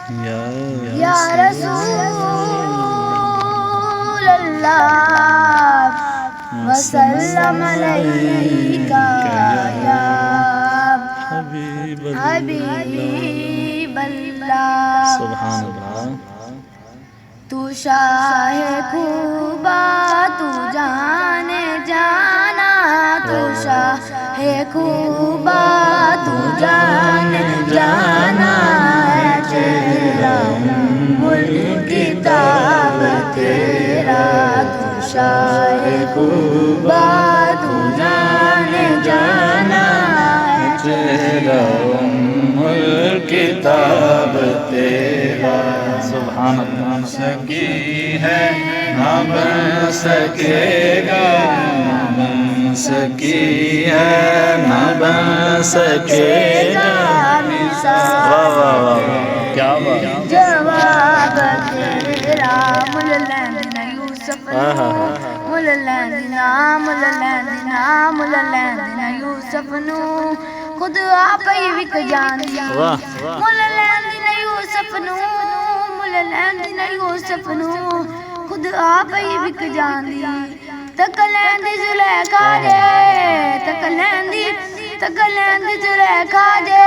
یا رسول اللہ وسلم علیکہ یا حبیب اللہ۔ سبحان اللہ۔ تو شاہ خوبا تو جان جانا، تو شاہ خوبا تو جان جانا، تیرا ملک کتاب تیرا، تو شاہ خوبا تو جان جانا، تیرا ملک کتاب تیرا۔ سبحان اللہ۔ سکی ہے نہ بن سکے گا، نہ بن سکی ہے نہ بن سکے گا، واہ واہ واہ کیا بات۔ جواب تیرا مل لیندنا یوسف نو، مل لیندنا مل لیندنا مل لیندنا یوسف نو، خود آپ ہی وک جاندی، مل لیندنا یوسف نو، مل لیندنا یوسف نو، خود آپ ہی وک جاندی، تک لیندی زلیخا جے، تک لیندی زلیخا جے،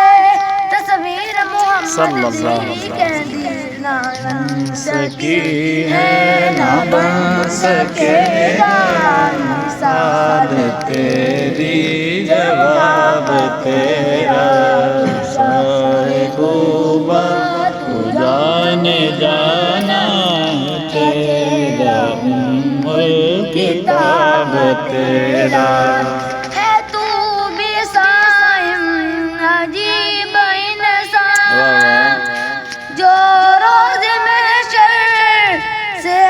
تصویر محمد جی کہندی، نہ بن سکی ہے نہ بن سکے گا، مثال تیری جواب تیرا، شاہ خوبا تو جان جانا، تیرا ملک کتاب تیرا۔ ہے تو بھی صائم عجیب انسان، جو روز محشر سے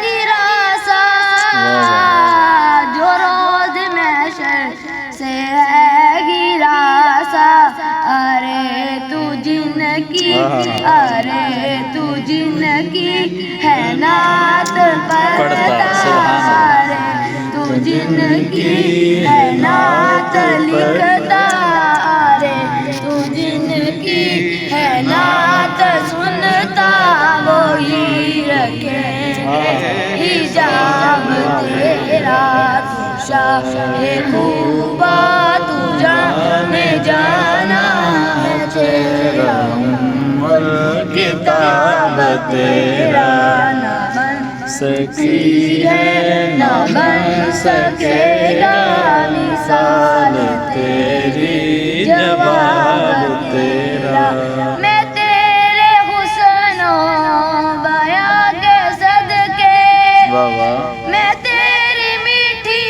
گراسا، جو روز محشر سے گراسا، ارے تو جن کی، ارے تو جن کی ہے نعت پڑھتا، ارے تو جن کی ہے نعت لکھتا، ارے تو جن کی ہے نعت سنتا، وہی رکھے حجاب تیرا، تو شاہ خوبا تو جان جانا، تیرا ملک کتاب تیرا، نہ بن سکی ہے نہ بن سکے گا، مثال تیری جواب تیرا۔ میں تیرے حسن و بیاں کے صدقے، میں تیری میٹھی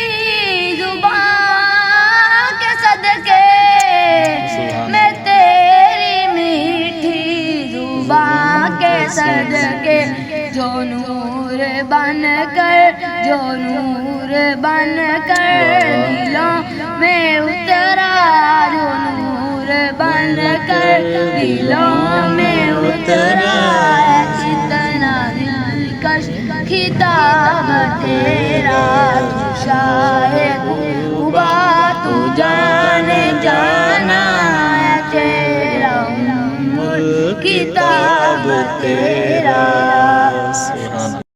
زبان کے صدقے، میں تیری میٹھی زبان کے صدقے، جو نور بن کر، جو نور بن کر دلوں میں اترا، جو نور بن کر دلوں میں اترا، اتنا دلکش خطاب تیرا، تو شاہ خوبا تو جان جانا، تیرا ملک کتاب تیرا۔